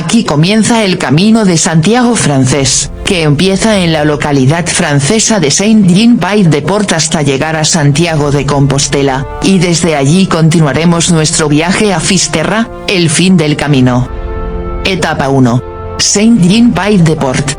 Aquí comienza el Camino de Santiago francés, que empieza en la localidad francesa de Saint-Jean-Pied-de-Port hasta llegar a Santiago de Compostela, y desde allí continuaremos nuestro viaje a Fisterra, el fin del camino. Etapa 1. Saint-Jean-Pied-de-Port.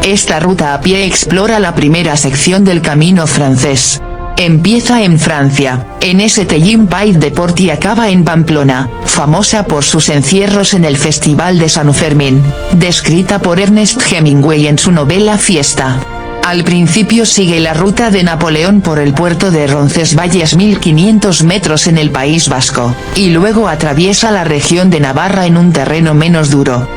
Esta ruta a pie explora la primera sección del camino francés. Empieza en Francia, en Saint-Jean-Pied-de-Port y acaba en Pamplona, famosa por sus encierros en el Festival de San Fermín, descrita por Ernest Hemingway en su novela Fiesta. Al principio sigue la ruta de Napoleón por el puerto de Roncesvalles 1500 metros en el País Vasco, y luego atraviesa la región de Navarra en un terreno menos duro.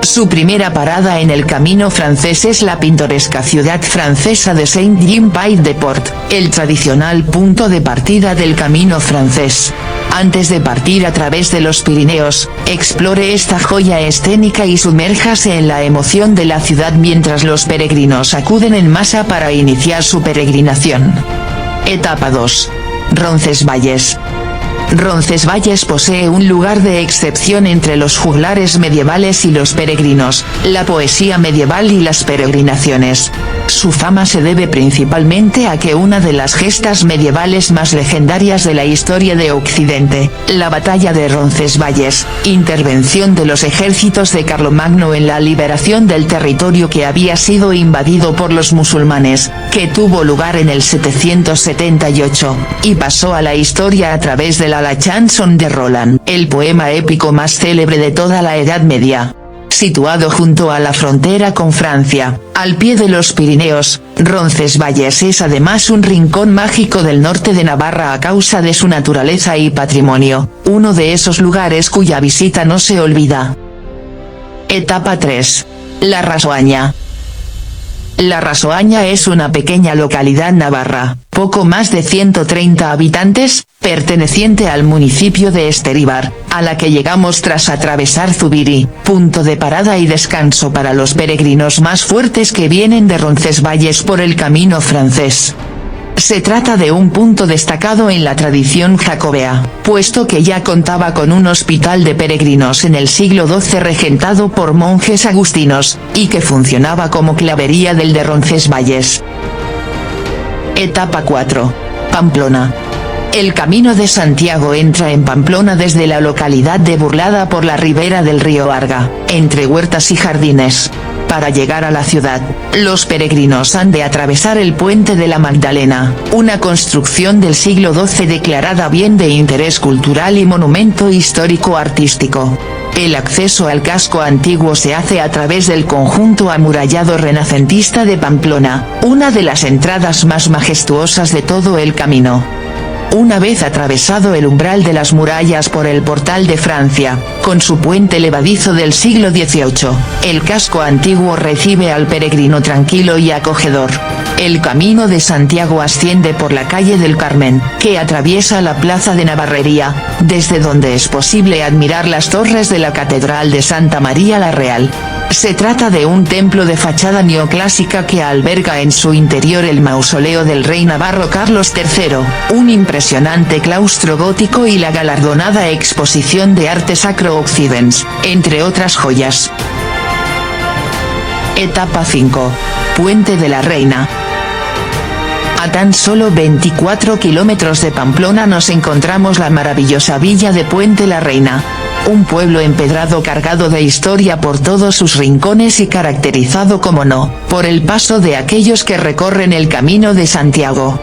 Su primera parada en el camino francés es la pintoresca ciudad francesa de Saint-Jean-Pied-de-Port, el tradicional punto de partida del camino francés. Antes de partir a través de los Pirineos, explore esta joya escénica y sumérjase en la emoción de la ciudad mientras los peregrinos acuden en masa para iniciar su peregrinación. Etapa 2. Roncesvalles. Roncesvalles posee un lugar de excepción entre los juglares medievales y los peregrinos, la poesía medieval y las peregrinaciones. Su fama se debe principalmente a que una de las gestas medievales más legendarias de la historia de Occidente, la batalla de Roncesvalles, intervención de los ejércitos de Carlomagno en la liberación del territorio que había sido invadido por los musulmanes, que tuvo lugar en el 778, y pasó a la historia a través de la chanson de Roland, el poema épico más célebre de toda la Edad Media. Situado junto a la frontera con Francia, al pie de los Pirineos, Roncesvalles es además un rincón mágico del norte de Navarra a causa de su naturaleza y patrimonio, uno de esos lugares cuya visita no se olvida. Etapa 3. La Rasoaña. La Rasoaña es una pequeña localidad navarra, poco más de 130 habitantes, perteneciente al municipio de Esteríbar, a la que llegamos tras atravesar Zubiri, punto de parada y descanso para los peregrinos más fuertes que vienen de Roncesvalles por el camino francés. Se trata de un punto destacado en la tradición jacobea, puesto que ya contaba con un hospital de peregrinos en el siglo XII regentado por monjes agustinos, y que funcionaba como clavería del de Roncesvalles. Etapa 4. Pamplona. El Camino de Santiago entra en Pamplona desde la localidad de Burlada por la ribera del río Arga, entre huertas y jardines. Para llegar a la ciudad, los peregrinos han de atravesar el Puente de la Magdalena, una construcción del siglo XII declarada bien de interés cultural y monumento histórico artístico. El acceso al casco antiguo se hace a través del conjunto amurallado renacentista de Pamplona, una de las entradas más majestuosas de todo el camino. Una vez atravesado el umbral de las murallas por el Portal de Francia, con su puente levadizo del siglo XVIII, el casco antiguo recibe al peregrino tranquilo y acogedor. El Camino de Santiago asciende por la calle del Carmen, que atraviesa la Plaza de Navarrería, desde donde es posible admirar las torres de la Catedral de Santa María la Real. Se trata de un templo de fachada neoclásica que alberga en su interior el mausoleo del rey navarro Carlos III, un impresionante claustro gótico y la galardonada exposición de arte sacro Occidens, entre otras joyas. Etapa 5. Puente de la Reina. A tan solo 24 kilómetros de Pamplona nos encontramos la maravillosa villa de Puente la Reina. Un pueblo empedrado cargado de historia por todos sus rincones y caracterizado, como no, por el paso de aquellos que recorren el Camino de Santiago.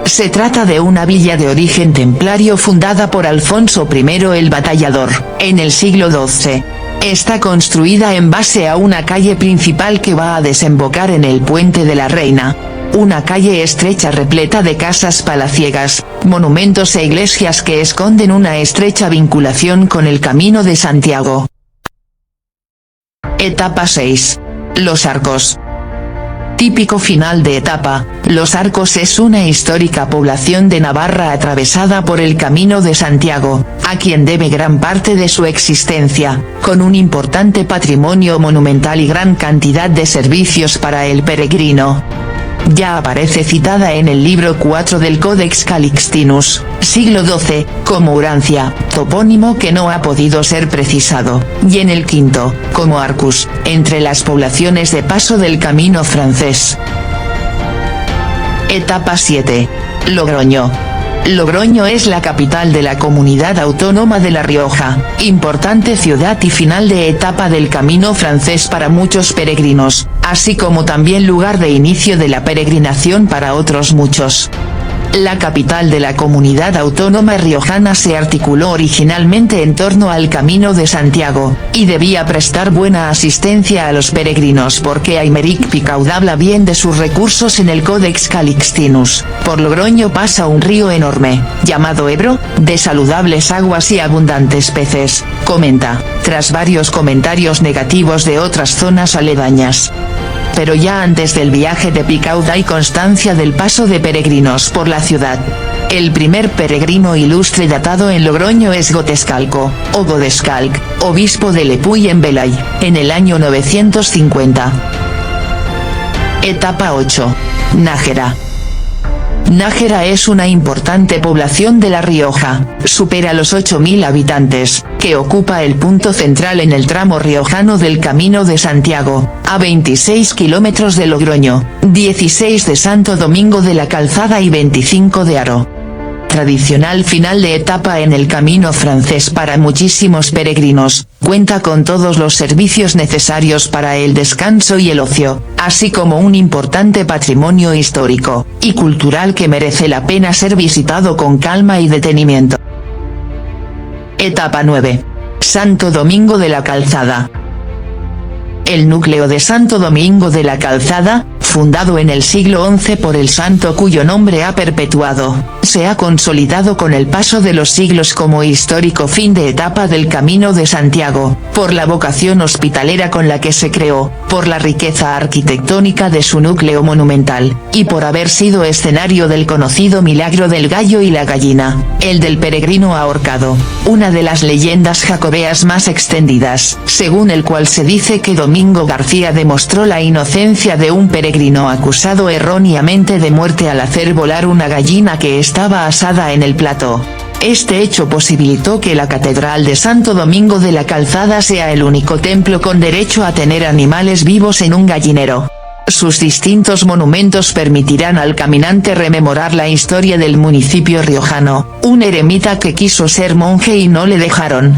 Se trata de una villa de origen templario fundada por Alfonso I el Batallador, en el siglo XII. Está construida en base a una calle principal que va a desembocar en el Puente de la Reina. Una calle estrecha repleta de casas palaciegas, monumentos e iglesias que esconden una estrecha vinculación con el Camino de Santiago. Etapa 6. Los Arcos. Típico final de etapa, Los Arcos es una histórica población de Navarra atravesada por el Camino de Santiago, a quien debe gran parte de su existencia, con un importante patrimonio monumental y gran cantidad de servicios para el peregrino. ya aparece citada en el libro 4 del Codex Calixtinus, siglo XII, como Urancia, topónimo que no ha podido ser precisado, y en el quinto, como Arcus, entre las poblaciones de paso del camino francés. Etapa 7. Logroño. Logroño es la capital de la comunidad autónoma de La Rioja, importante ciudad y final de etapa del camino francés para muchos peregrinos, así como también lugar de inicio de la peregrinación para otros muchos. La capital de la comunidad autónoma riojana se articuló originalmente en torno al Camino de Santiago, y debía prestar buena asistencia a los peregrinos porque Aymeric Picaud habla bien de sus recursos en el Codex Calixtinus. Por Logroño pasa un río enorme, llamado Ebro, de saludables aguas y abundantes peces, comenta, tras varios comentarios negativos de otras zonas aledañas. Pero ya antes del viaje de Picaud hay constancia del paso de peregrinos por la ciudad. El primer peregrino ilustre datado en Logroño es Gotescalco, o Godescalc, obispo de Lepuy en Velay, en el año 950. Etapa 8. Nájera. Nájera es una importante población de La Rioja, supera los 8.000 habitantes, que ocupa el punto central en el tramo riojano del Camino de Santiago, a 26 kilómetros de Logroño, 16 de Santo Domingo de la Calzada y 25 de Haro. Tradicional final de etapa en el camino francés para muchísimos peregrinos, cuenta con todos los servicios necesarios para el descanso y el ocio, así como un importante patrimonio histórico y cultural que merece la pena ser visitado con calma y detenimiento. Etapa 9. Santo Domingo de la Calzada. El núcleo de Santo Domingo de la Calzada, fundado en el siglo XI por el santo cuyo nombre ha perpetuado, se ha consolidado con el paso de los siglos como histórico fin de etapa del Camino de Santiago, por la vocación hospitalera con la que se creó, por la riqueza arquitectónica de su núcleo monumental, y por haber sido escenario del conocido milagro del gallo y la gallina, el del peregrino ahorcado, una de las leyendas jacobeas más extendidas, según el cual se dice que Domingo García demostró la inocencia de un peregrino acusado erróneamente de muerte al hacer volar una gallina que estaba asada en el plato. Este hecho posibilitó que la Catedral de Santo Domingo de la Calzada sea el único templo con derecho a tener animales vivos en un gallinero. Sus distintos monumentos permitirán al caminante rememorar la historia del municipio riojano, un eremita que quiso ser monje y no le dejaron.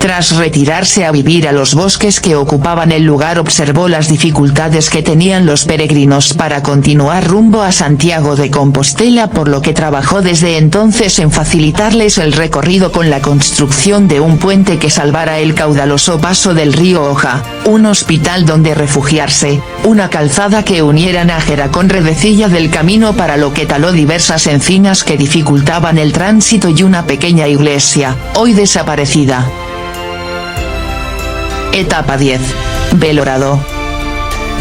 Tras retirarse a vivir a los bosques que ocupaban el lugar, observó las dificultades que tenían los peregrinos para continuar rumbo a Santiago de Compostela, por lo que trabajó desde entonces en facilitarles el recorrido con la construcción de un puente que salvara el caudaloso paso del río Oja, un hospital donde refugiarse, una calzada que uniera Nájera con Redecilla del Camino, para lo que taló diversas encinas que dificultaban el tránsito, y una pequeña iglesia, hoy desaparecida. Etapa 10. Belorado.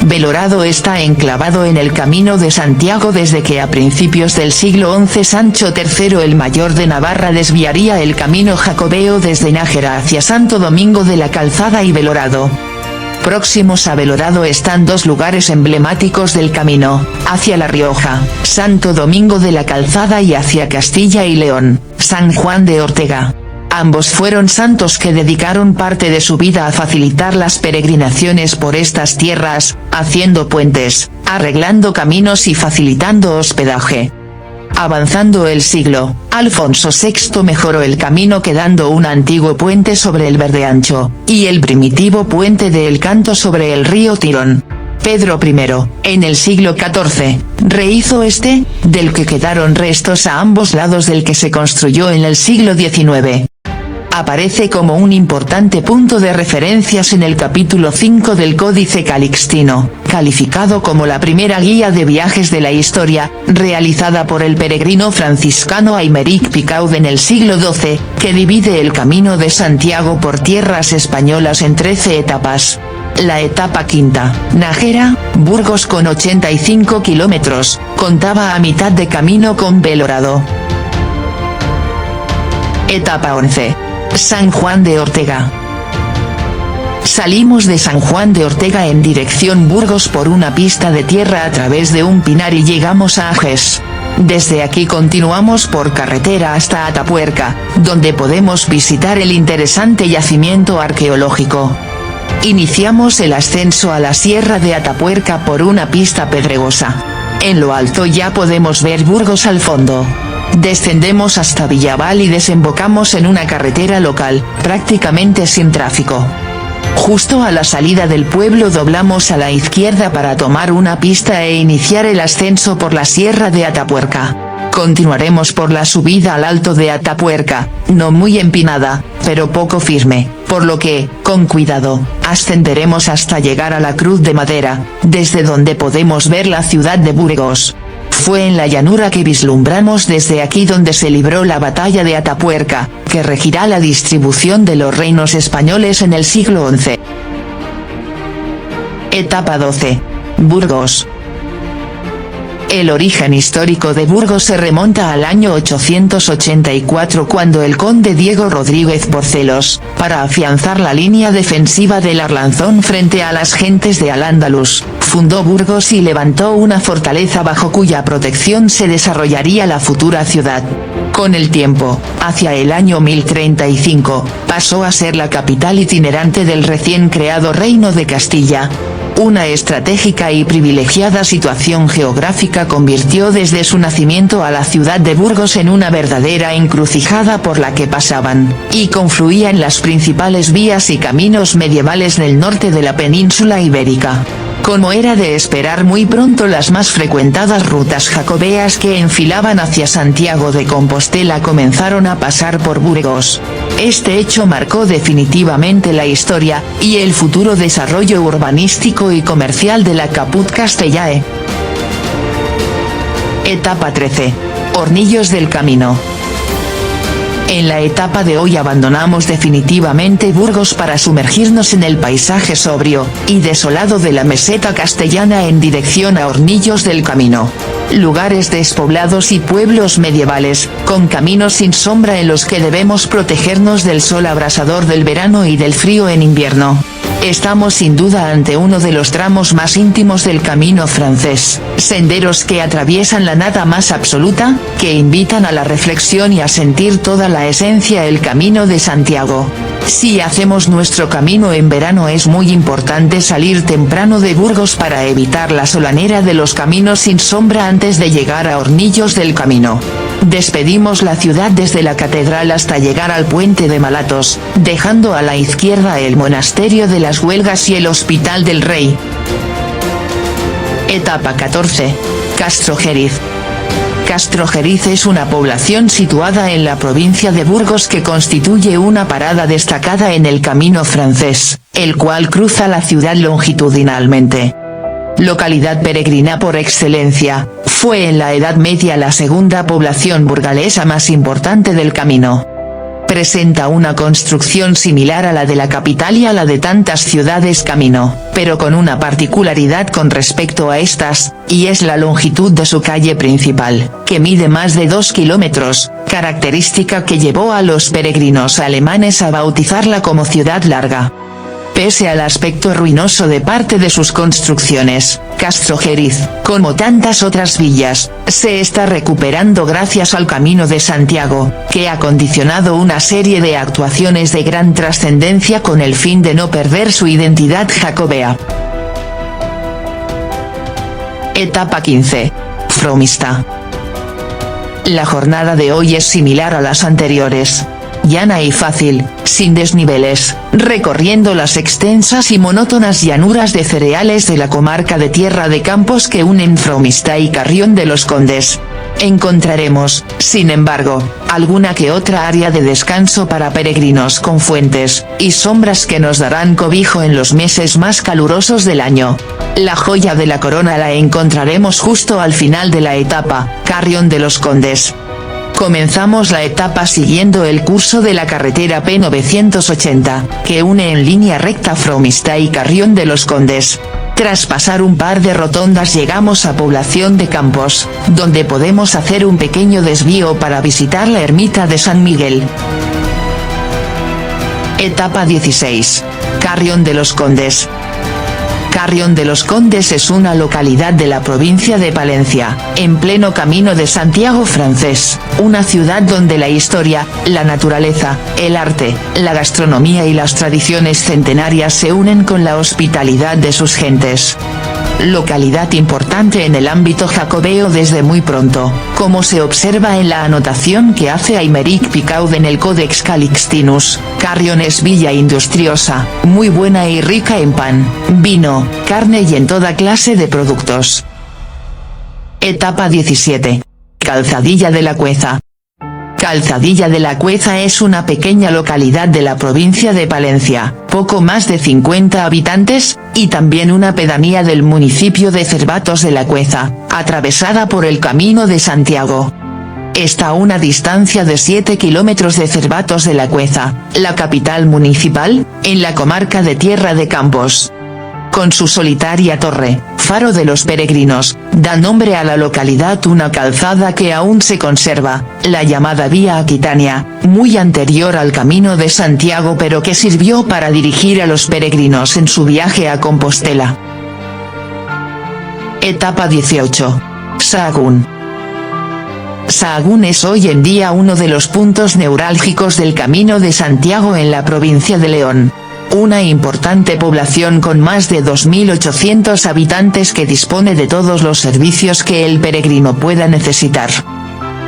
Belorado está enclavado en el Camino de Santiago desde que a principios del siglo XI Sancho III el Mayor de Navarra desviaría el camino jacobeo desde Nájera hacia Santo Domingo de la Calzada y Belorado. Próximos a Belorado están dos lugares emblemáticos del camino, hacia La Rioja, Santo Domingo de la Calzada, y hacia Castilla y León, San Juan de Ortega. Ambos fueron santos que dedicaron parte de su vida a facilitar las peregrinaciones por estas tierras, haciendo puentes, arreglando caminos y facilitando hospedaje. Avanzando el siglo, Alfonso VI mejoró el camino quedando un antiguo puente sobre el Verdeancho, y el primitivo puente de El Canto sobre el río Tirón. Pedro I, en el siglo XIV, rehizo este, del que quedaron restos a ambos lados del que se construyó en el siglo XIX. Aparece como un importante punto de referencias en el capítulo 5 del Códice Calixtino, calificado como la primera guía de viajes de la historia, realizada por el peregrino franciscano Aymeric Picaud en el siglo XII, que divide el Camino de Santiago por tierras españolas en 13 etapas. La etapa quinta, Nájera, Burgos, con 85 kilómetros, contaba a mitad de camino con Belorado. Etapa 11. San Juan de Ortega. Salimos de San Juan de Ortega en dirección Burgos por una pista de tierra a través de un pinar y llegamos a Ages. Desde aquí continuamos por carretera hasta Atapuerca, donde podemos visitar el interesante yacimiento arqueológico. Iniciamos el ascenso a la Sierra de Atapuerca por una pista pedregosa. En lo alto ya podemos ver Burgos al fondo. Descendemos hasta Villaval y desembocamos en una carretera local, prácticamente sin tráfico. Justo a la salida del pueblo doblamos a la izquierda para tomar una pista e iniciar el ascenso por la Sierra de Atapuerca. Continuaremos por la subida al Alto de Atapuerca, no muy empinada, pero poco firme, por lo que, con cuidado, ascenderemos hasta llegar a la Cruz de Madera, desde donde podemos ver la ciudad de Burgos. Fue en la llanura que vislumbramos desde aquí donde se libró la batalla de Atapuerca, que regirá la distribución de los reinos españoles en el siglo XI. Etapa 12. Burgos. El origen histórico de Burgos se remonta al año 884 cuando el conde Diego Rodríguez Borcelos, para afianzar la línea defensiva del Arlanzón frente a las gentes de Al-Ándalus, fundó Burgos y levantó una fortaleza bajo cuya protección se desarrollaría la futura ciudad. Con el tiempo, hacia el año 1035, pasó a ser la capital itinerante del recién creado Reino de Castilla. Una estratégica y privilegiada situación geográfica convirtió desde su nacimiento a la ciudad de Burgos en una verdadera encrucijada por la que pasaban y confluían las principales vías y caminos medievales del norte de la península ibérica. Como era de esperar, muy pronto las más frecuentadas rutas jacobeas que enfilaban hacia Santiago de Compostela comenzaron a pasar por Burgos. Este hecho marcó definitivamente la historia y el futuro desarrollo urbanístico y comercial de la Caput Castellae. Etapa 13. Hornillos del Camino. En la etapa de hoy abandonamos definitivamente Burgos para sumergirnos en el paisaje sobrio y desolado de la meseta castellana en dirección a Hornillos del Camino. Lugares despoblados y pueblos medievales, con caminos sin sombra en los que debemos protegernos del sol abrasador del verano y del frío en invierno. Estamos sin duda ante uno de los tramos más íntimos del camino francés, senderos que atraviesan la nada más absoluta, que invitan a la reflexión y a sentir toda la esencia del Camino de Santiago. Si hacemos nuestro camino en verano es muy importante salir temprano de Burgos para evitar la solanera de los caminos sin sombra antes de llegar a Hornillos del Camino. Despedimos la ciudad desde la catedral hasta llegar al puente de Malatos, dejando a la izquierda el monasterio de las Huelgas y el Hospital del Rey. Etapa 14. Castrojeriz. Castrojeriz es una población situada en la provincia de Burgos que constituye una parada destacada en el camino francés, el cual cruza la ciudad longitudinalmente. Localidad peregrina por excelencia, fue en la Edad Media la segunda población burgalesa más importante del camino. Presenta una construcción similar a la de la capital y a la de tantas ciudades camino, pero con una particularidad con respecto a estas, y es la longitud de su calle principal, que mide más de 2 kilómetros, característica que llevó a los peregrinos alemanes a bautizarla como Ciudad Larga. Pese al aspecto ruinoso de parte de sus construcciones, Castrojeriz, como tantas otras villas, se está recuperando gracias al Camino de Santiago, que ha condicionado una serie de actuaciones de gran trascendencia con el fin de no perder su identidad jacobea. Etapa 15. Fromista. La jornada de hoy es similar a las anteriores. Llana y fácil, sin desniveles, recorriendo las extensas y monótonas llanuras de cereales de la comarca de Tierra de Campos que unen Fromista y Carrión de los Condes. Encontraremos, sin embargo, alguna que otra área de descanso para peregrinos con fuentes y sombras que nos darán cobijo en los meses más calurosos del año. La joya de la corona la encontraremos justo al final de la etapa, Carrión de los Condes. Comenzamos la etapa siguiendo el curso de la carretera P980, que une en línea recta Fromista y Carrión de los Condes. Tras pasar un par de rotondas llegamos a Población de Campos, donde podemos hacer un pequeño desvío para visitar la ermita de San Miguel. Etapa 16. Carrión de los Condes. Carrión de los Condes es una localidad de la provincia de Palencia, en pleno Camino de Santiago francés, una ciudad donde la historia, la naturaleza, el arte, la gastronomía y las tradiciones centenarias se unen con la hospitalidad de sus gentes. Localidad importante en el ámbito jacobeo desde muy pronto, como se observa en la anotación que hace Aymeric Picaud en el Codex Calixtinus. Carrión es villa industriosa, muy buena y rica en pan, vino, carne y en toda clase de productos. Etapa 17. Calzadilla de la Cueza. Calzadilla de la Cueza es una pequeña localidad de la provincia de Palencia, poco más de 50 habitantes, y también una pedanía del municipio de Cervatos de la Cueza, atravesada por el Camino de Santiago. Está a una distancia de 7 kilómetros de Cervatos de la Cueza, la capital municipal, en la comarca de Tierra de Campos. Con su solitaria torre, faro de los peregrinos, da nombre a la localidad una calzada que aún se conserva, la llamada Vía Aquitania, muy anterior al Camino de Santiago pero que sirvió para dirigir a los peregrinos en su viaje a Compostela. Etapa 18. Sahagún. Sahagún es hoy en día uno de los puntos neurálgicos del Camino de Santiago en la provincia de León. Una importante población con más de 2.800 habitantes que dispone de todos los servicios que el peregrino pueda necesitar.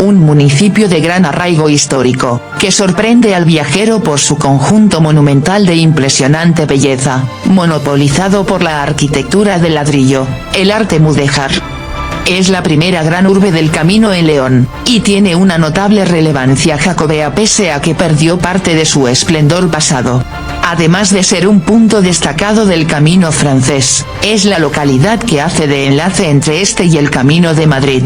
Un municipio de gran arraigo histórico, que sorprende al viajero por su conjunto monumental de impresionante belleza, monopolizado por la arquitectura de ladrillo, el arte mudéjar. Es la primera gran urbe del Camino en León, y tiene una notable relevancia jacobea pese a que perdió parte de su esplendor pasado. Además de ser un punto destacado del Camino francés, es la localidad que hace de enlace entre este y el Camino de Madrid.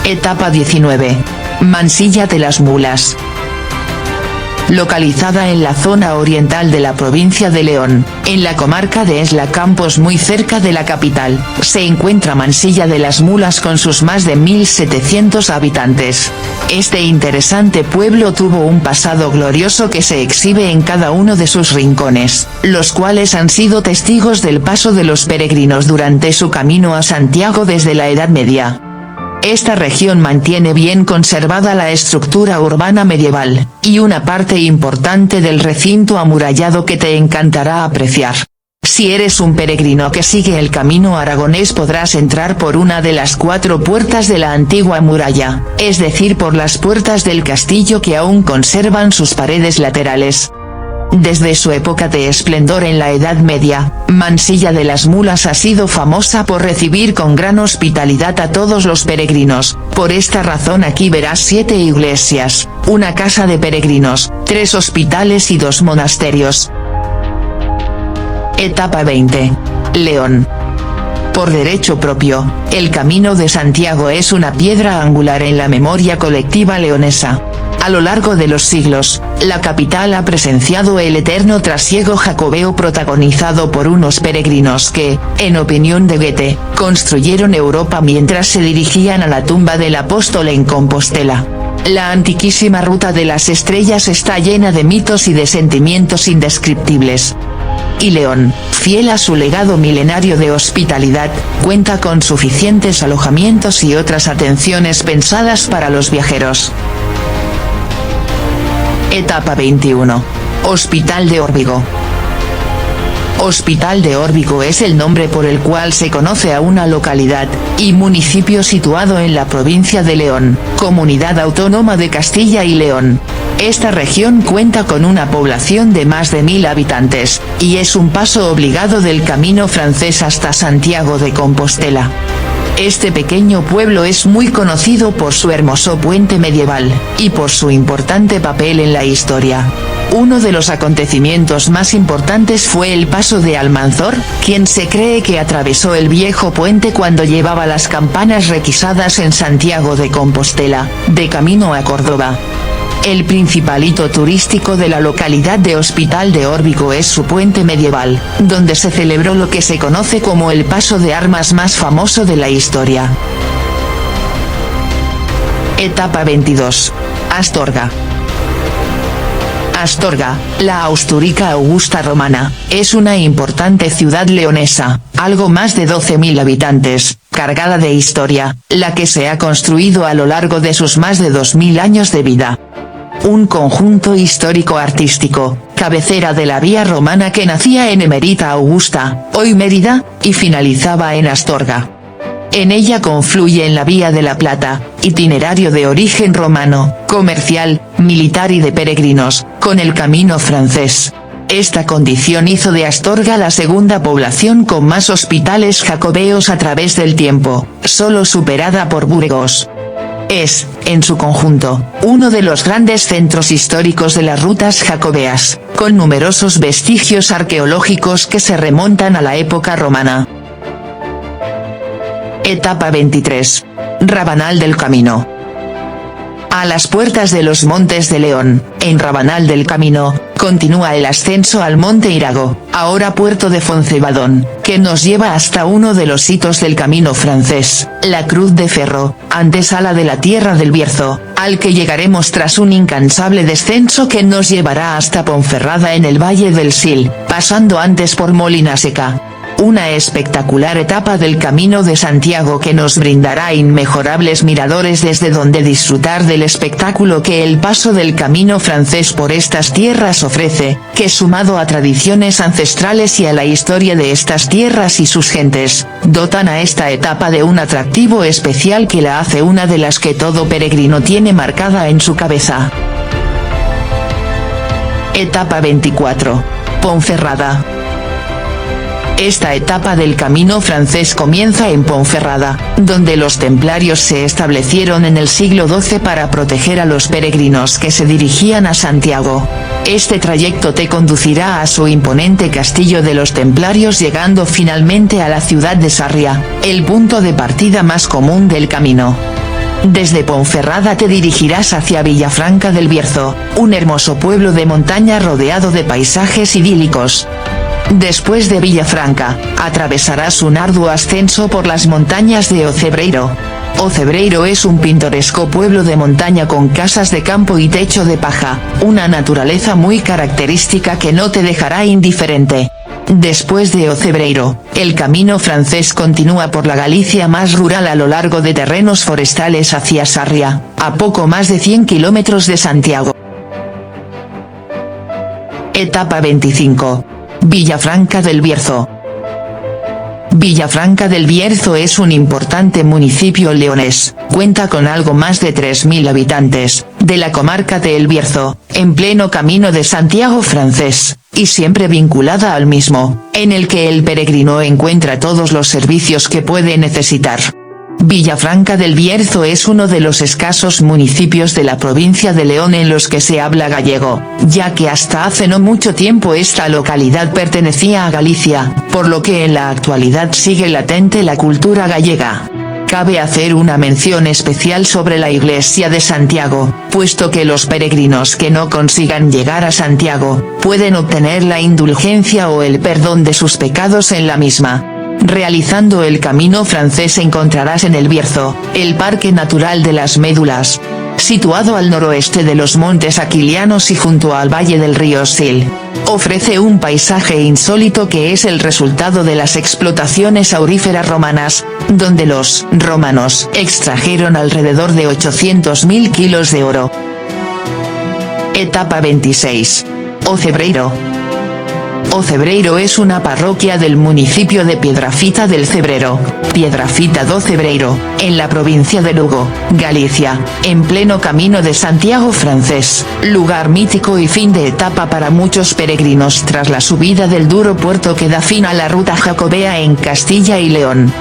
Etapa 19. Mansilla de las Mulas. Localizada en la zona oriental de la provincia de León, en la comarca de Esla Campos muy cerca de la capital, se encuentra Mansilla de las Mulas con sus más de 1.700 habitantes. Este interesante pueblo tuvo un pasado glorioso que se exhibe en cada uno de sus rincones, los cuales han sido testigos del paso de los peregrinos durante su camino a Santiago desde la Edad Media. Esta región mantiene bien conservada la estructura urbana medieval, y una parte importante del recinto amurallado que te encantará apreciar. Si eres un peregrino que sigue el camino aragonés podrás entrar por una de las 4 puertas de la antigua muralla, es decir por las puertas del castillo que aún conservan sus paredes laterales. Desde su época de esplendor en la Edad Media, Mansilla de las Mulas ha sido famosa por recibir con gran hospitalidad a todos los peregrinos. Por esta razón aquí verás 7 iglesias, una casa de peregrinos, 3 hospitales y 2 monasterios. Etapa 20. León. Por derecho propio, el Camino de Santiago es una piedra angular en la memoria colectiva leonesa. A lo largo de los siglos, la capital ha presenciado el eterno trasiego jacobeo protagonizado por unos peregrinos que, en opinión de Goethe, construyeron Europa mientras se dirigían a la tumba del apóstol en Compostela. La antiquísima ruta de las estrellas está llena de mitos y de sentimientos indescriptibles. Y León, fiel a su legado milenario de hospitalidad, cuenta con suficientes alojamientos y otras atenciones pensadas para los viajeros. Etapa 21. Hospital de Órbigo. Hospital de Órbigo es el nombre por el cual se conoce a una localidad y municipio situado en la provincia de León, comunidad autónoma de Castilla y León. Esta región cuenta con una población de más de 1.000 habitantes, y es un paso obligado del Camino francés hasta Santiago de Compostela. Este pequeño pueblo es muy conocido por su hermoso puente medieval, y por su importante papel en la historia. Uno de los acontecimientos más importantes fue el paso de Almanzor, quien se cree que atravesó el viejo puente cuando llevaba las campanas requisadas en Santiago de Compostela, de camino a Córdoba. El principal hito turístico de la localidad de Hospital de Órbigo es su puente medieval, donde se celebró lo que se conoce como el paso de armas más famoso de la historia. Etapa 22. Astorga. Astorga, la Austúrica Augusta romana, es una importante ciudad leonesa, algo más de 12.000 habitantes, cargada de historia, la que se ha construido a lo largo de sus más de 2000 años de vida. Un conjunto histórico-artístico, cabecera de la vía romana que nacía en Emerita Augusta, hoy Mérida, y finalizaba en Astorga. En ella confluye en la Vía de la Plata, itinerario de origen romano, comercial, militar y de peregrinos, con el camino francés. Esta condición hizo de Astorga la segunda población con más hospitales jacobeos a través del tiempo, solo superada por Burgos. Es, en su conjunto, uno de los grandes centros históricos de las rutas jacobeas, con numerosos vestigios arqueológicos que se remontan a la época romana. Etapa 23. Rabanal del Camino. A las puertas de los Montes de León, en Rabanal del Camino, continúa el ascenso al Monte Irago, ahora puerto de Foncebadón, que nos lleva hasta uno de los hitos del camino francés, la Cruz de Ferro, antesala de la Tierra del Bierzo, al que llegaremos tras un incansable descenso que nos llevará hasta Ponferrada en el Valle del Sil, pasando antes por Molinaseca. Una espectacular etapa del Camino de Santiago que nos brindará inmejorables miradores desde donde disfrutar del espectáculo que el paso del camino francés por estas tierras ofrece, que sumado a tradiciones ancestrales y a la historia de estas tierras y sus gentes, dotan a esta etapa de un atractivo especial que la hace una de las que todo peregrino tiene marcada en su cabeza. Etapa 24. Ponferrada. Esta etapa del camino francés comienza en Ponferrada, donde los templarios se establecieron en el siglo XII para proteger a los peregrinos que se dirigían a Santiago. Este trayecto te conducirá a su imponente castillo de los templarios, llegando finalmente a la ciudad de Sarria, el punto de partida más común del camino. Desde Ponferrada te dirigirás hacia Villafranca del Bierzo, un hermoso pueblo de montaña rodeado de paisajes idílicos. Después de Villafranca, atravesarás un arduo ascenso por las montañas de Ocebreiro. Ocebreiro es un pintoresco pueblo de montaña con casas de campo y techo de paja, una naturaleza muy característica que no te dejará indiferente. Después de Ocebreiro, el camino francés continúa por la Galicia más rural a lo largo de terrenos forestales hacia Sarria, a poco más de 100 kilómetros de Santiago. Etapa 25. Villafranca del Bierzo. Villafranca del Bierzo es un importante municipio leonés, cuenta con algo más de 3.000 habitantes, de la comarca de El Bierzo, en pleno camino de Santiago francés, y siempre vinculada al mismo, en el que el peregrino encuentra todos los servicios que puede necesitar. Villafranca del Bierzo es uno de los escasos municipios de la provincia de León en los que se habla gallego, ya que hasta hace no mucho tiempo esta localidad pertenecía a Galicia, por lo que en la actualidad sigue latente la cultura gallega. Cabe hacer una mención especial sobre la iglesia de Santiago, puesto que los peregrinos que no consigan llegar a Santiago, pueden obtener la indulgencia o el perdón de sus pecados en la misma. Realizando el camino francés encontrarás en El Bierzo, el Parque Natural de las Médulas, situado al noroeste de los Montes Aquilianos y junto al valle del río Sil. Ofrece un paisaje insólito que es el resultado de las explotaciones auríferas romanas, donde los romanos extrajeron alrededor de 800.000 kilos de oro. Etapa 26. Ocebreiro. Ocebreiro es una parroquia del municipio de Piedrafita del Cebrero, Piedrafita do Cebreiro, en la provincia de Lugo, Galicia, en pleno camino de Santiago francés, lugar mítico y fin de etapa para muchos peregrinos tras la subida del duro puerto que da fin a la ruta jacobea en Castilla y León.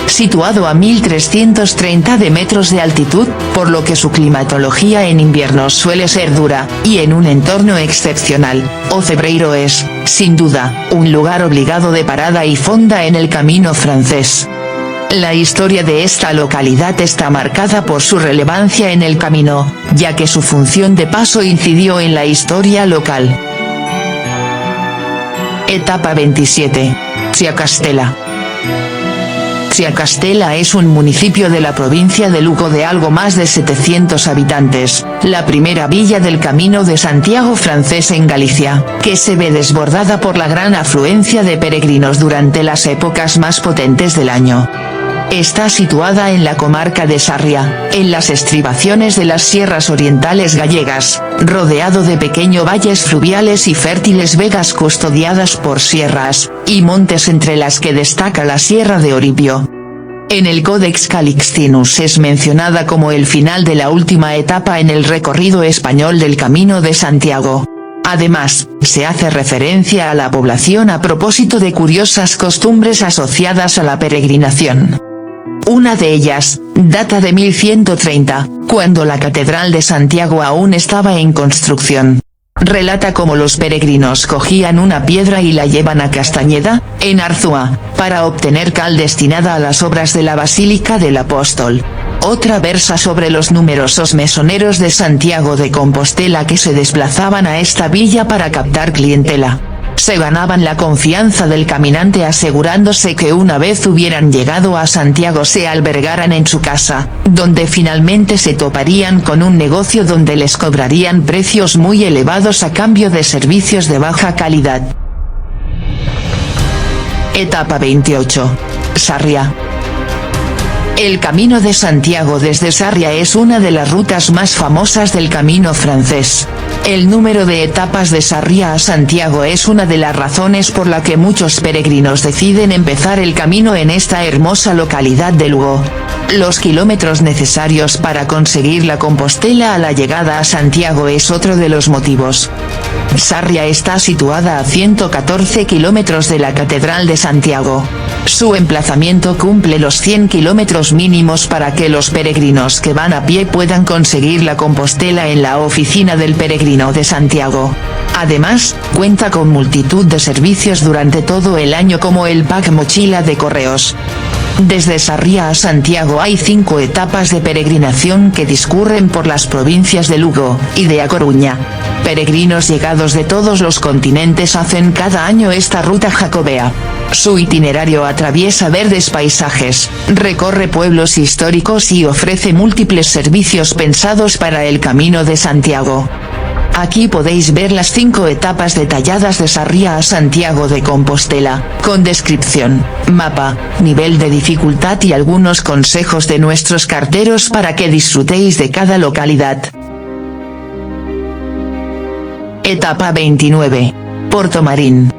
Situado a 1330 de metros de altitud, por lo que su climatología en invierno suele ser dura, y en un entorno excepcional, Ocebreiro es, sin duda, un lugar obligado de parada y fonda en el camino francés. La historia de esta localidad está marcada por su relevancia en el camino, ya que su función de paso incidió en la historia local. Etapa 27. Ciacastela. Triacastela es un municipio de la provincia de Lugo de algo más de 700 habitantes, la primera villa del Camino de Santiago francés en Galicia, que se ve desbordada por la gran afluencia de peregrinos durante las épocas más potentes del año. Está situada en la comarca de Sarria, en las estribaciones de las sierras orientales gallegas, rodeado de pequeños valles fluviales y fértiles vegas custodiadas por sierras y montes, entre las que destaca la Sierra de Oribio. En el Codex Calixtinus es mencionada como el final de la última etapa en el recorrido español del Camino de Santiago. Además, se hace referencia a la población a propósito de curiosas costumbres asociadas a la peregrinación. Una de ellas, data de 1130, cuando la Catedral de Santiago aún estaba en construcción. Relata cómo los peregrinos cogían una piedra y la llevan a Castañeda, en Arzúa, para obtener cal destinada a las obras de la Basílica del Apóstol. Otra versa sobre los numerosos mesoneros de Santiago de Compostela que se desplazaban a esta villa para captar clientela. Se ganaban la confianza del caminante asegurándose que una vez hubieran llegado a Santiago se albergaran en su casa, donde finalmente se toparían con un negocio donde les cobrarían precios muy elevados a cambio de servicios de baja calidad. Etapa 28. Sarria. El Camino de Santiago desde Sarria es una de las rutas más famosas del Camino francés. El número de etapas de Sarria a Santiago es una de las razones por la que muchos peregrinos deciden empezar el camino en esta hermosa localidad de Lugo. Los kilómetros necesarios para conseguir la Compostela a la llegada a Santiago es otro de los motivos. Sarria está situada a 114 kilómetros de la Catedral de Santiago. Su emplazamiento cumple los 100 kilómetros mínimos para que los peregrinos que van a pie puedan conseguir la Compostela en la oficina del peregrino de Santiago. Además, cuenta con multitud de servicios durante todo el año como el pack mochila de correos. Desde Sarria a Santiago hay 5 etapas de peregrinación que discurren por las provincias de Lugo y de A Coruña. Peregrinos llegados de todos los continentes hacen cada año esta ruta jacobea. Su itinerario atraviesa verdes paisajes, recorre pueblos históricos y ofrece múltiples servicios pensados para el Camino de Santiago. Aquí podéis ver las 5 etapas detalladas de Sarria a Santiago de Compostela, con descripción, mapa, nivel de dificultad y algunos consejos de nuestros carteros para que disfrutéis de cada localidad. Etapa 29. Portomarín.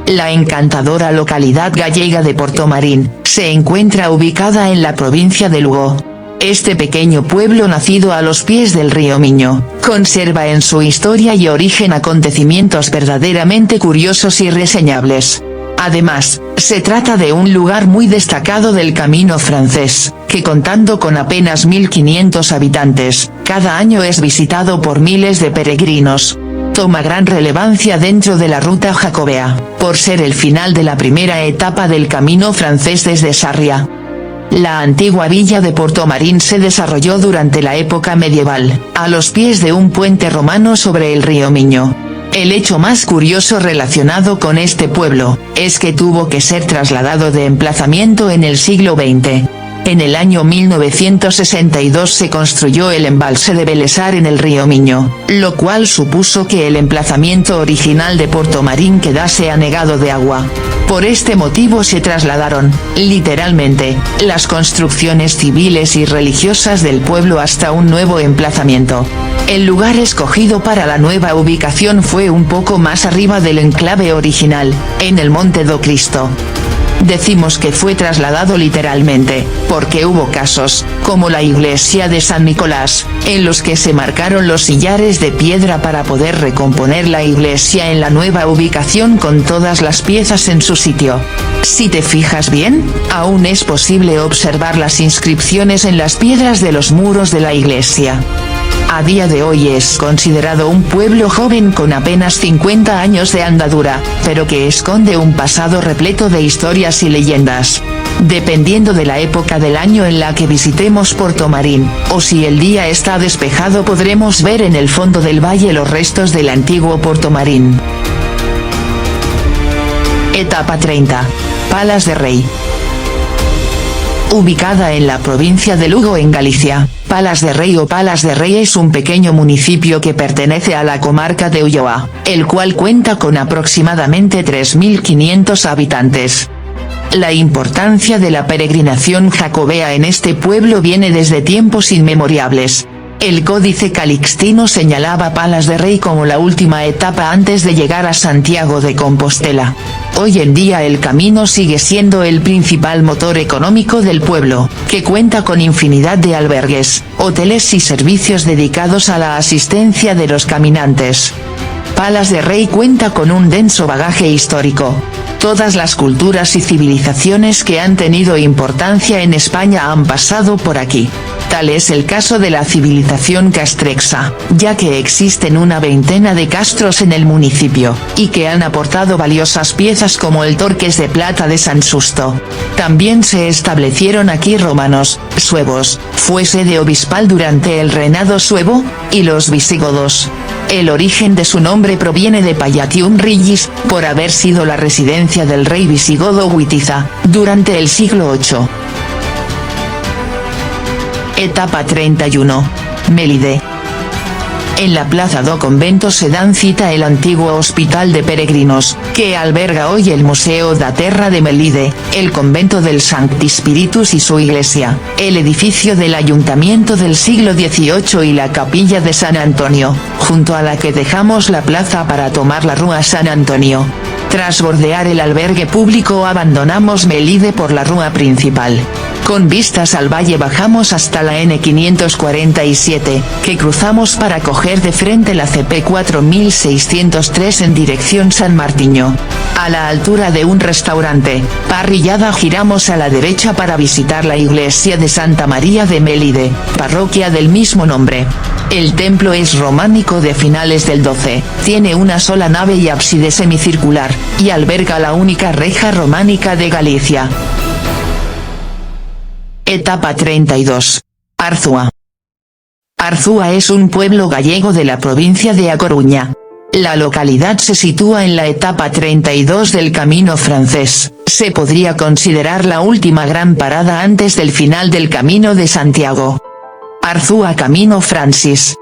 La encantadora localidad gallega de Portomarín, se encuentra ubicada en la provincia de Lugo. Este pequeño pueblo nacido a los pies del río Miño, conserva en su historia y origen acontecimientos verdaderamente curiosos y reseñables. Además, se trata de un lugar muy destacado del Camino francés, que contando con apenas 1500 habitantes, cada año es visitado por miles de peregrinos. Toma gran relevancia dentro de la ruta jacobea, por ser el final de la primera etapa del Camino francés desde Sarria. La antigua villa de Portomarín se desarrolló durante la época medieval, a los pies de un puente romano sobre el río Miño. El hecho más curioso relacionado con este pueblo, es que tuvo que ser trasladado de emplazamiento en el siglo XX. En el año 1962 se construyó el embalse de Belesar en el río Miño, lo cual supuso que el emplazamiento original de Portomarín quedase anegado de agua. Por este motivo se trasladaron, literalmente, las construcciones civiles y religiosas del pueblo hasta un nuevo emplazamiento. El lugar escogido para la nueva ubicación fue un poco más arriba del enclave original, en el Monte do Cristo. Decimos que fue trasladado literalmente, porque hubo casos, como la iglesia de San Nicolás, en los que se marcaron los sillares de piedra para poder recomponer la iglesia en la nueva ubicación con todas las piezas en su sitio. Si te fijas bien, aún es posible observar las inscripciones en las piedras de los muros de la iglesia. A día de hoy es considerado un pueblo joven con apenas 50 años de andadura, pero que esconde un pasado repleto de historias y leyendas. Dependiendo de la época del año en la que visitemos Portomarín, o si el día está despejado podremos ver en el fondo del valle los restos del antiguo Portomarín. Etapa 30. Palas de Rey. ubicada en la provincia de Lugo en Galicia. Palas de Rei o Palas de Rei es un pequeño municipio que pertenece a la comarca de Ulloa, el cual cuenta con aproximadamente 3.500 habitantes. La importancia de la peregrinación jacobea en este pueblo viene desde tiempos inmemoriales. El Códice Calixtino señalaba Palas de Rei como la última etapa antes de llegar a Santiago de Compostela. Hoy en día el camino sigue siendo el principal motor económico del pueblo, que cuenta con infinidad de albergues, hoteles y servicios dedicados a la asistencia de los caminantes. Palas de Rei cuenta con un denso bagaje histórico. Todas las culturas y civilizaciones que han tenido importancia en España han pasado por aquí. Tal es el caso de la civilización castrexa, ya que existen una veintena de castros en el municipio, y que han aportado valiosas piezas como el Torques de Plata de San Susto. También se establecieron aquí romanos, suevos, fue sede obispal durante el reinado suevo, y los visigodos. El origen de su nombre proviene de Pallatium Rigis, por haber sido la residencia del rey visigodo Witiza, durante el siglo VIII. Etapa 31. Melide. En la Plaza do Convento se dan cita el antiguo Hospital de Peregrinos, que alberga hoy el Museo da Terra de Melide, el convento del Sancti Spiritus y su iglesia, el edificio del Ayuntamiento del siglo XVIII y la capilla de San Antonio, junto a la que dejamos la plaza para tomar la Rúa San Antonio. Tras bordear el albergue público abandonamos Melide por la rúa principal. Con vistas al valle bajamos hasta la N547, que cruzamos para coger de frente la CP 4603 en dirección San Martiño. A la altura de un restaurante, parrillada giramos a la derecha para visitar la iglesia de Santa María de Melide, parroquia del mismo nombre. El templo es románico de finales del 12, tiene una sola nave y ábside semicircular, y alberga la única reja románica de Galicia. Etapa 32. Arzúa. Arzúa es un pueblo gallego de la provincia de A Coruña. La localidad se sitúa en la etapa 32 del Camino Francés, se podría considerar la última gran parada antes del final del Camino de Santiago. Arzúa Camino Francis.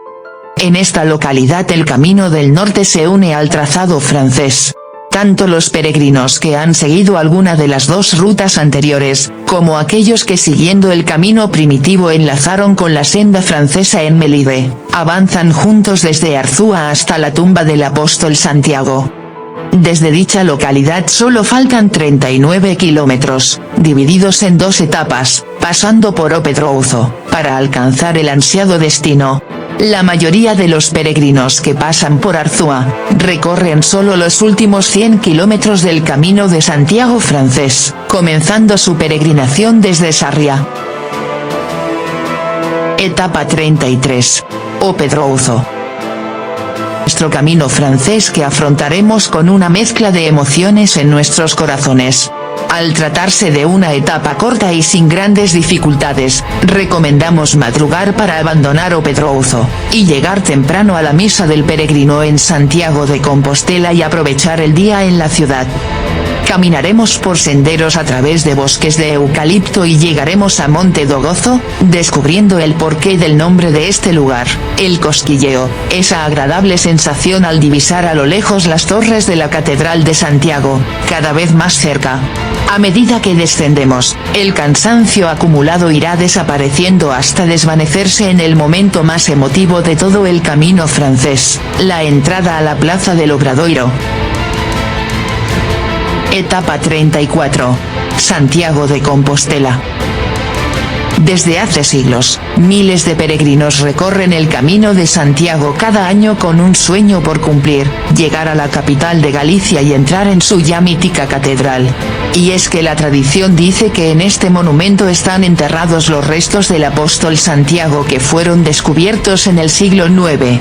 En esta localidad el Camino del Norte se une al trazado francés. Tanto los peregrinos que han seguido alguna de las dos rutas anteriores, como aquellos que siguiendo el camino primitivo enlazaron con la senda francesa en Melide, avanzan juntos desde Arzúa hasta la tumba del apóstol Santiago. Desde dicha localidad solo faltan 39 kilómetros, divididos en dos etapas, pasando por O Pedrouzo, para alcanzar el ansiado destino. La mayoría de los peregrinos que pasan por Arzúa, recorren solo los últimos 100 kilómetros del Camino de Santiago francés, comenzando su peregrinación desde Sarria. Etapa 33. O Pedrouzo. Nuestro camino francés que afrontaremos con una mezcla de emociones en nuestros corazones. Al tratarse de una etapa corta y sin grandes dificultades, recomendamos madrugar para abandonar O Pedrouzo, y llegar temprano a la misa del peregrino en Santiago de Compostela y aprovechar el día en la ciudad. Caminaremos por senderos a través de bosques de eucalipto y llegaremos a Monte do Gozo, descubriendo el porqué del nombre de este lugar, el cosquilleo, esa agradable sensación al divisar a lo lejos las torres de la Catedral de Santiago, cada vez más cerca. A medida que descendemos, el cansancio acumulado irá desapareciendo hasta desvanecerse en el momento más emotivo de todo el Camino francés, la entrada a la Plaza del Obradoiro. Etapa 34. Santiago de Compostela. Desde hace siglos, miles de peregrinos recorren el Camino de Santiago cada año con un sueño por cumplir, llegar a la capital de Galicia y entrar en su ya mítica catedral. Y es que la tradición dice que en este monumento están enterrados los restos del apóstol Santiago que fueron descubiertos en el siglo IX.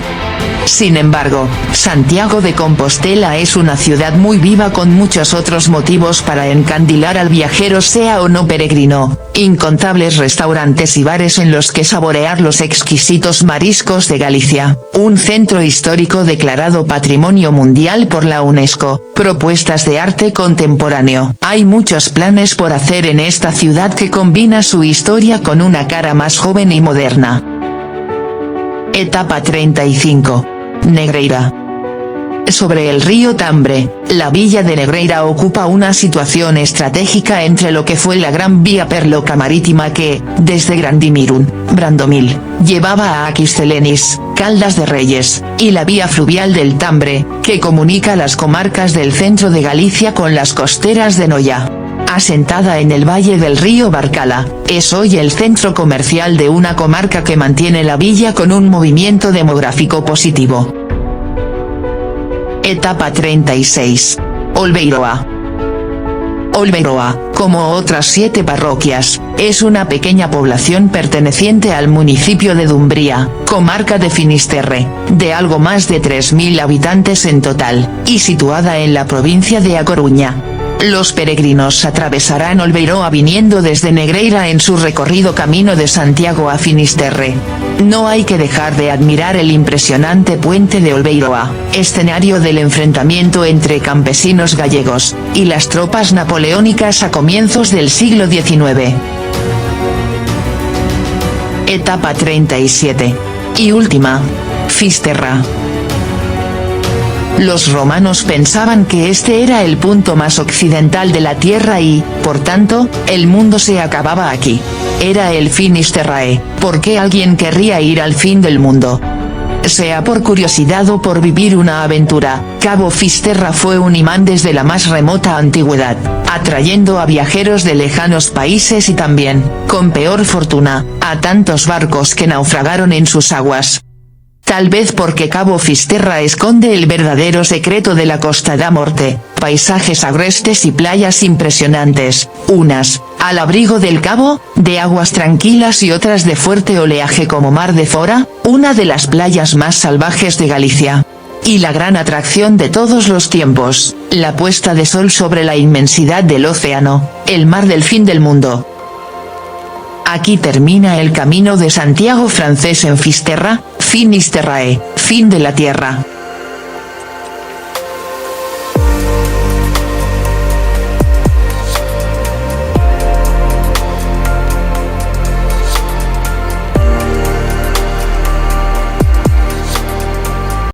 Sin embargo, Santiago de Compostela es una ciudad muy viva con muchos otros motivos para encandilar al viajero sea o no peregrino, incontables restaurantes y bares en los que saborear los exquisitos mariscos de Galicia, un centro histórico declarado Patrimonio Mundial por la UNESCO, propuestas de arte contemporáneo. Hay muchos planes por hacer en esta ciudad que combina su historia con una cara más joven y moderna. Etapa 35. Negreira. Sobre el río Tambre, la villa de Negreira ocupa una situación estratégica entre lo que fue la Gran Vía Perloca Marítima que, desde Grandimirun, Brandomil, llevaba a Aquiscelenis, Caldas de Reyes, y la vía fluvial del Tambre, que comunica las comarcas del centro de Galicia con las costeras de Noia. Asentada en el valle del río Barcala, es hoy el centro comercial de una comarca que mantiene la villa con un movimiento demográfico positivo. Etapa 36. Olveiroa. Olveiroa, como otras 7 parroquias, es una pequeña población perteneciente al municipio de Dumbría, comarca de Finisterre, de algo más de 3.000 habitantes en total, y situada en la provincia de A Coruña. Los peregrinos atravesarán Olveiroa viniendo desde Negreira en su recorrido camino de Santiago a Finisterre. No hay que dejar de admirar el impresionante puente de Olveiroa, escenario del enfrentamiento entre campesinos gallegos y las tropas napoleónicas a comienzos del siglo XIX. Etapa 37. Y última. Fisterra. Los romanos pensaban que este era el punto más occidental de la tierra y, por tanto, el mundo se acababa aquí. Era el Finisterrae. ¿Por qué alguien querría ir al fin del mundo? Sea por curiosidad o por vivir una aventura, Cabo Fisterra fue un imán desde la más remota antigüedad, atrayendo a viajeros de lejanos países y también, con peor fortuna, a tantos barcos que naufragaron en sus aguas. Tal vez porque Cabo Fisterra esconde el verdadero secreto de la Costa da Morte, paisajes agrestes y playas impresionantes, unas, al abrigo del cabo, de aguas tranquilas y otras de fuerte oleaje como Mar de Fora, una de las playas más salvajes de Galicia. Y la gran atracción de todos los tiempos, la puesta de sol sobre la inmensidad del océano, el mar del fin del mundo. Aquí termina el camino de Santiago francés en Fisterra, Finisterrae, fin de la tierra.